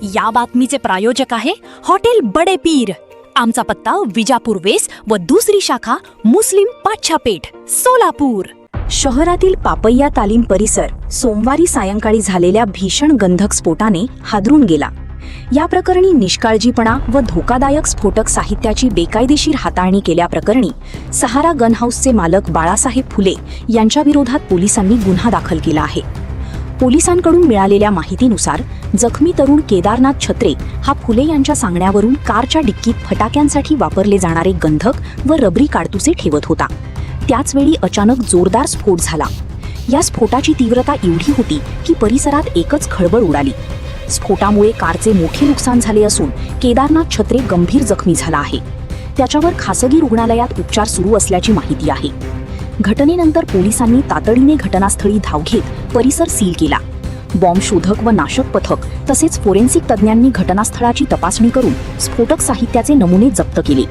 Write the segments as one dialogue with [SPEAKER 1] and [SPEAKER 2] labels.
[SPEAKER 1] या बातमीचे प्रायोजक आहे हॉटेल बडे पीर। आमचा पत्ता विजापूर वेस व दुसरी शाखा मुस्लिम पाच्छापेठ सोलापूर। शहरातील पापय्या तालीम परिसर सोमवारी सायंकाळी झालेल्या भीषण गंधक स्फोटाने हादरून गेला। या प्रकरणी निष्काळजीपणा व धोकादायक स्फोटक साहित्याची बेकायदेशीर हाताळणी केल्याप्रकरणी सहारा गन हाऊसचे मालक बाळासाहेब फुले यांच्या विरोधात पोलिसांनी गुन्हा दाखल केला आहे। पोलिसांकडून मिळालेल्या माहितीनुसार जखमी तरुण केदारनाथ छत्रे हा फुले यांच्या सांगण्यावरून कारच्या डिक्कीत फटाक्यांसाठी वापरले जाणारे गंधक व रबरी काडतुसे ठेवत होता। त्याचवेळी अचानक जोरदार स्फोट झाला। या स्फोटाची तीव्रता एवढी होती की परिसरात एकच खळबळ उडाली। स्फोटामुळे कारचे मोठे नुकसान झाले असून केदारनाथ छत्रे गंभीर जखमी झाला आहे। त्याच्यावर खासगी रुग्णालयात उपचार सुरू असल्याची माहिती आहे। घटनेनंतर पोलिसांनी तातडीने घटनास्थळी धाव घेत परिसर सील केला। बॉम्ब शोधक व नाशक पथक तसेच फोरेन्सिक तज्ज्ञांनी घटनास्थळाची तपासणी करून स्फोटक साहित्याचे नमुने जप्त केले।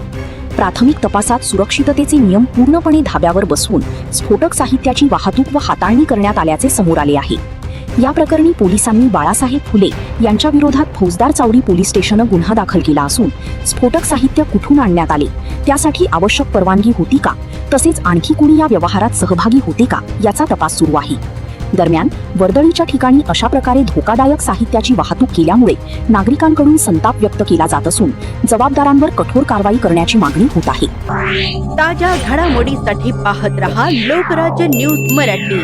[SPEAKER 1] प्राथमिक तपासात सुरक्षिततेचे नियम पूर्णपणे धाब्यावर बसवून स्फोटक साहित्याची वाहतूक व हाताळणी करण्यात आल्याचे समोर आले आहे। या प्रकरणी पोलिसांनी बाळासाहेब फुले यांच्या विरोधात फौजदार चावडी पोलीस स्टेशनने गुन्हा दाखल केला असून स्फोटक साहित्य कुठून आणण्यात आले, त्यासाठी आवश्यक परवानगी होती का, तसेच आणखी कुणी या व्यवहारात सहभागी होते का याचा तपास सुरू आहे। दरम्यान वर्दळीच्या ठिकाणी अशा प्रकारे धोकादायक साहित्याची वाहतूक केल्यामुळे नागरिकांकडून संताप व्यक्त केला जात असून जबाबदारांवर कठोर कारवाई करण्याची मागणी होत आहे।
[SPEAKER 2] ताज्या घडामोडीसाठी पाहत रहा लोकराज्य न्यूज मराठी।